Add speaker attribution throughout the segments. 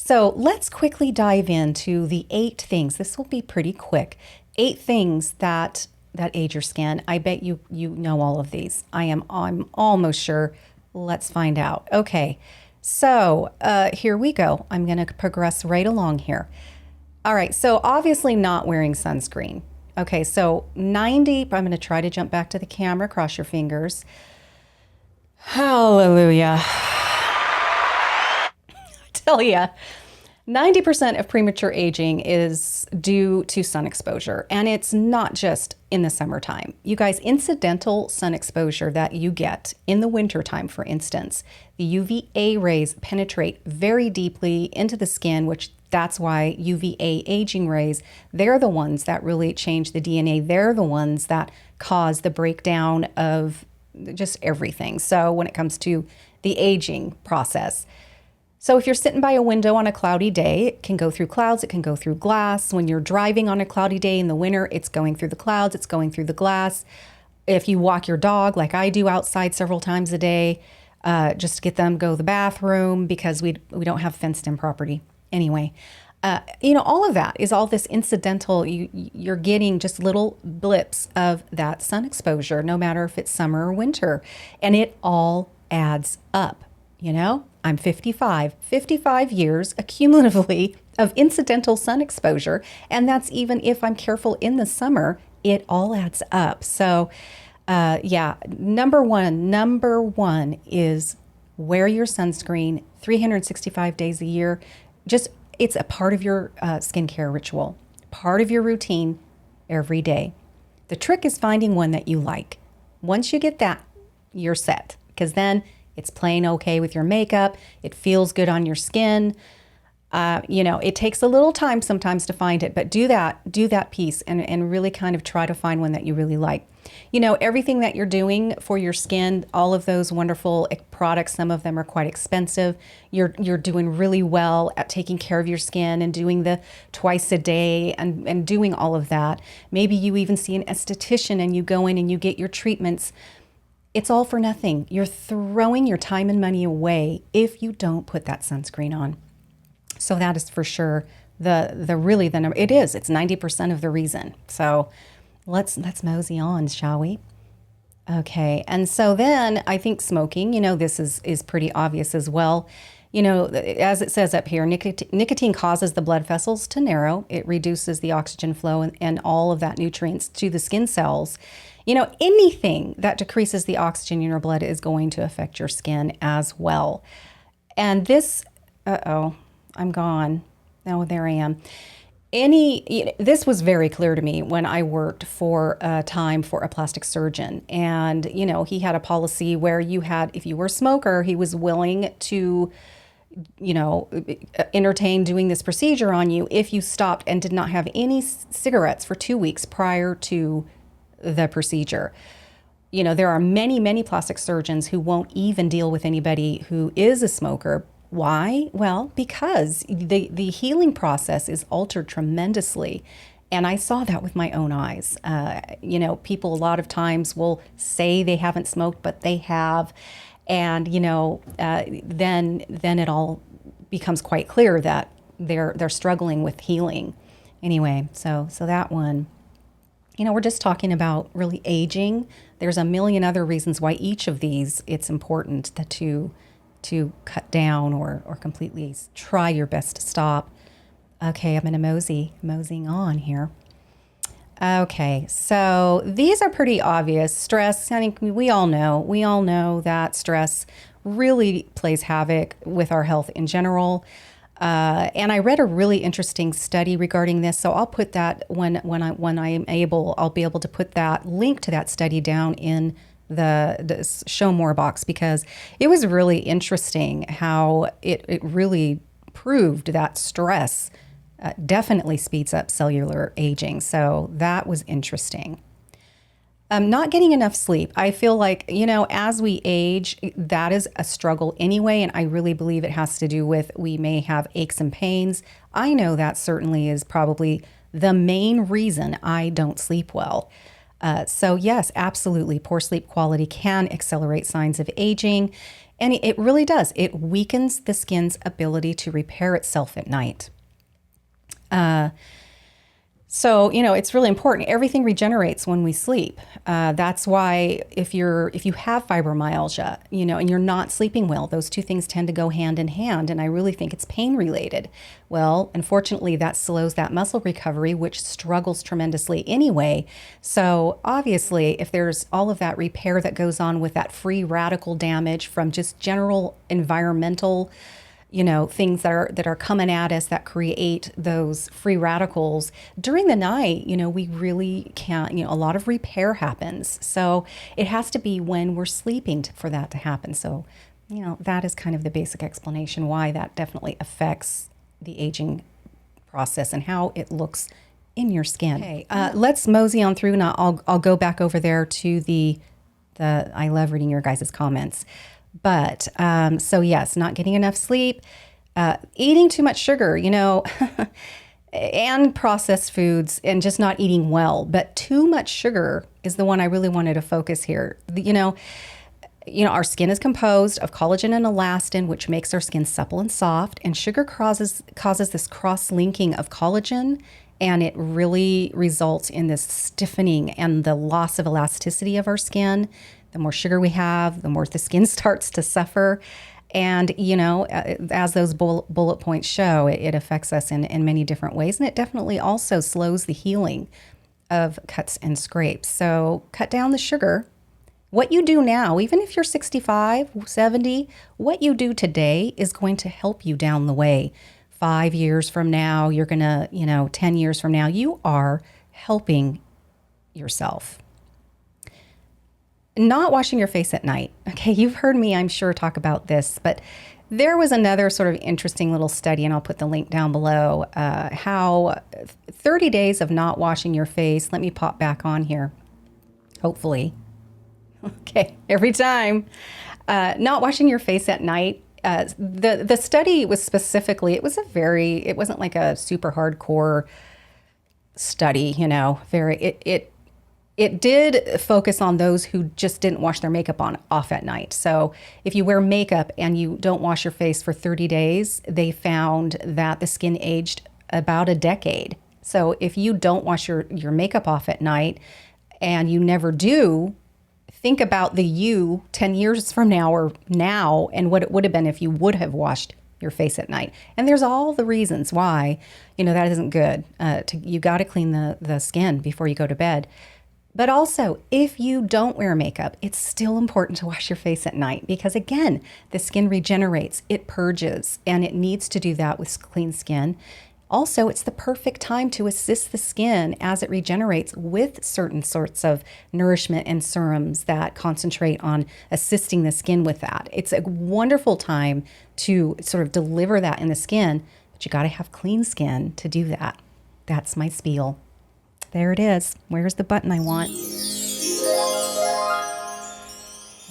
Speaker 1: So let's quickly dive into the 8 things. This will be pretty quick. 8 things that age your skin. I bet you know all of these. I'm almost sure. Let's find out. Okay. So here we go. I'm going to progress right along here. All right. So obviously not wearing sunscreen. Okay. So 90, I'm going to try to jump back to the camera. Cross your fingers. Hallelujah. Tell you, 90% of premature aging is due to sun exposure, and it's not just in the summertime. You guys, incidental sun exposure that you get in the wintertime, for instance, the UVA rays penetrate very deeply into the skin, which that's why UVA aging rays, they're the ones that really change the DNA. They're the ones that cause the breakdown of just everything. So when it comes to the aging process, so if you're sitting by a window on a cloudy day, it can go through clouds, it can go through glass. When you're driving on a cloudy day in the winter, it's going through the clouds, it's going through the glass. If you walk your dog, like I do outside several times a day, just to get them go to the bathroom because we don't have fenced in property. Anyway, all of that is all this incidental. You're getting just little blips of that sun exposure, no matter if it's summer or winter, and it all adds up. I'm 55 years accumulatively of incidental sun exposure. And that's even if I'm careful in the summer, it all adds up. So, number one is wear your sunscreen 365 days a year. It's a part of your skincare ritual, part of your routine every day. The trick is finding one that you like. Once you get that, you're set, because then it's playing okay with your makeup. It feels good on your skin. It takes a little time sometimes to find it, but do that piece and really kind of try to find one that you really like. Everything that you're doing for your skin, all of those wonderful products, some of them are quite expensive. You're doing really well at taking care of your skin and doing the twice a day and doing all of that. Maybe you even see an esthetician and you go in and you get your treatments. It's all for nothing. You're throwing your time and money away if you don't put that sunscreen on. So that is for sure the number. It is. It's 90% of the reason. So let's mosey on, shall we? Okay. And so then I think smoking, this is pretty obvious as well. As it says up here, nicotine causes the blood vessels to narrow. It reduces the oxygen flow and all of that nutrients to the skin cells. Anything that decreases the oxygen in your blood is going to affect your skin as well. And this, I'm gone. Oh, there I am. This was very clear to me when I worked for a time for a plastic surgeon. And, he had a policy where if you were a smoker, he was willing to, entertain doing this procedure on you if you stopped and did not have any cigarettes for 2 weeks prior to the procedure. There are many, many plastic surgeons who won't even deal with anybody who is a smoker. Why? Well, because the healing process is altered tremendously. And I saw that with my own eyes. People a lot of times will say they haven't smoked, but they have. And, then it all becomes quite clear that they're struggling with healing. Anyway, so that one. We're just talking about really aging. There's a million other reasons why each of these it's important to cut down or completely try your best to stop. Okay, I'm going to moseying on here. Okay, so these are pretty obvious. Stress, I think we all know that stress really plays havoc with our health in general. And I read a really interesting study regarding this, so I'll put that when I am able, I'll be able to put that link to that study down in the show more box, because it was really interesting how it really proved that stress definitely speeds up cellular aging. So that was interesting. Not getting enough sleep. I feel like, as we age, that is a struggle anyway. And I really believe it has to do with we may have aches and pains. I know that certainly is probably the main reason I don't sleep well. So yes, absolutely. Poor sleep quality can accelerate signs of aging. And it really does. It weakens the skin's ability to repair itself at night. So, it's really important. Everything regenerates when we sleep. That's why if you have fibromyalgia, and you're not sleeping well, those two things tend to go hand in hand. And I really think it's pain related. Well, unfortunately, that slows that muscle recovery, which struggles tremendously anyway. So obviously, if there's all of that repair that goes on with that free radical damage from just general environmental things that are coming at us that create those free radicals during the night, we really can't, a lot of repair happens. So it has to be when we're sleeping for that to happen. So, that is kind of the basic explanation why that definitely affects the aging process and how it looks in your skin. Okay, let's mosey on through. Now I'll go back over there to the I love reading your guys' comments. But so yes, not getting enough sleep, eating too much sugar, and processed foods, and just not eating well. But too much sugar is the one I really wanted to focus here. Our skin is composed of collagen and elastin, which makes our skin supple and soft. And sugar causes this cross-linking of collagen, and it really results in this stiffening and the loss of elasticity of our skin. The more sugar we have, the more the skin starts to suffer. And, as those bullet points show, it affects us in many different ways. And it definitely also slows the healing of cuts and scrapes. So cut down the sugar. What you do now, even if you're 65, 70, what you do today is going to help you down the way. 5 years from now, you're going to, 10 years from now, you are helping yourself. Not washing your face at night. Okay, you've heard me, I'm sure, talk about this, but there was another sort of interesting little study, and I'll put the link down below, how 30 days of not washing your face, let me pop back on here, hopefully. Okay, every time. Not washing your face at night. The study was specifically, it wasn't like a super hardcore study, It did focus on those who just didn't wash their makeup off at night. So if you wear makeup and you don't wash your face for 30 days, they found that the skin aged about a decade. So if you don't wash your makeup off at night and you never do, think about the you 10 years from now or now and what it would have been if you would have washed your face at night. And there's all the reasons why, that isn't good. You got to clean the skin before you go to bed. But also, if you don't wear makeup, it's still important to wash your face at night because, again, the skin regenerates, it purges, and it needs to do that with clean skin. Also, it's the perfect time to assist the skin as it regenerates with certain sorts of nourishment and serums that concentrate on assisting the skin with that. It's a wonderful time to sort of deliver that in the skin, but you got to have clean skin to do that. That's my spiel. There it is. Where's the button I want?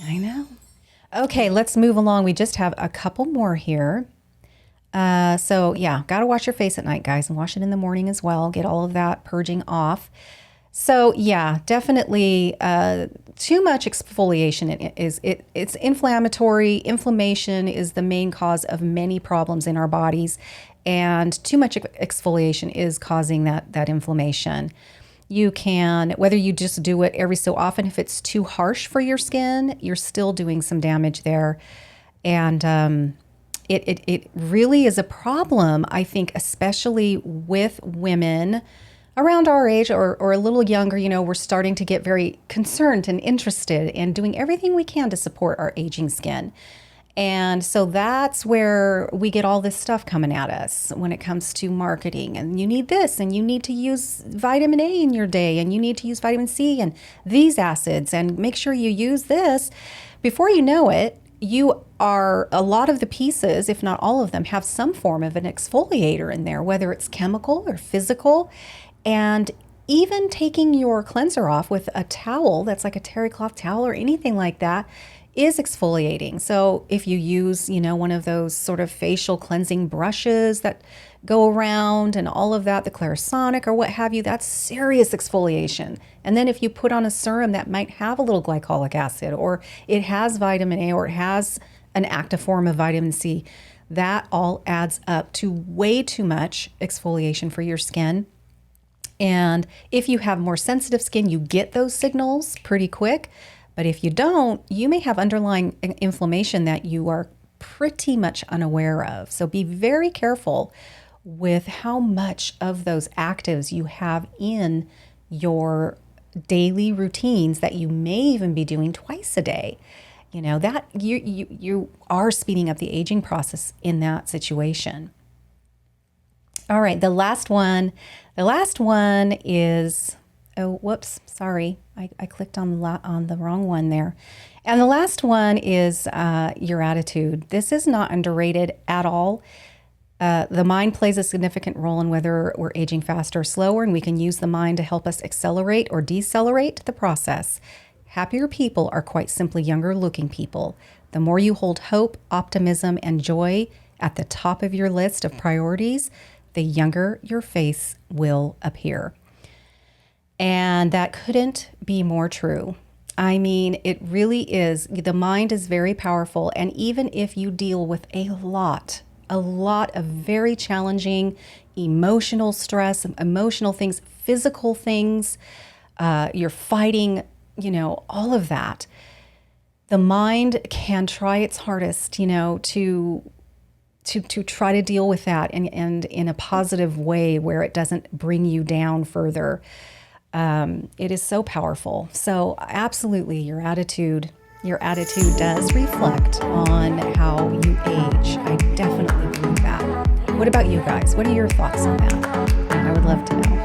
Speaker 1: I know. Okay, let's move along. We just have a couple more here. So yeah, got to wash your face at night, guys, and wash it in the morning as well. Get all of that purging off. So yeah, definitely too much exfoliation it's inflammatory. Inflammation is the main cause of many problems in our bodies, and too much exfoliation is causing that inflammation. You can, whether you just do it every so often, if it's too harsh for your skin, you're still doing some damage there. And it really is a problem, I think, especially with women around our age or a little younger. We're starting to get very concerned and interested in doing everything we can to support our aging skin. And so that's where we get all this stuff coming at us when it comes to marketing. And you need this, and you need to use vitamin A in your day, and you need to use vitamin C and these acids, and make sure you use this. Before you know it, a lot of the pieces, if not all of them, have some form of an exfoliator in there, whether it's chemical or physical. And even taking your cleanser off with a towel that's like a terry cloth towel or anything like that is exfoliating. So if you use, one of those sort of facial cleansing brushes that go around and all of that, the Clarisonic or what have you, that's serious exfoliation. And then if you put on a serum that might have a little glycolic acid, or it has vitamin A, or it has an active form of vitamin C. That all adds up to way too much exfoliation for your skin. And if you have more sensitive skin, you get those signals pretty quick. But if you don't, you may have underlying inflammation that you are pretty much unaware of. So be very careful with how much of those actives you have in your daily routines that you may even be doing twice a day. You know, that you are speeding up the aging process in that situation. All right, the last one is, oh, whoops, sorry. I clicked on the wrong one there. And the last one is your attitude. This is not underrated at all. The mind plays a significant role in whether we're aging faster or slower, and we can use the mind to help us accelerate or decelerate the process. Happier people are quite simply younger looking people. The more you hold hope, optimism, and joy at the top of your list of priorities, the younger your face will appear. And that couldn't be more true. I mean, it really is. The mind is very powerful. And even if you deal with a lot of very challenging emotional stress, emotional things, physical things, you're fighting, you know, all of that. The mind can try its hardest, you know, to try to deal with that and in a positive way where it doesn't bring you down further. It is so powerful. So absolutely, your attitude does reflect on how you age. I definitely believe that. What about you guys? What are your thoughts on that? I would love to know.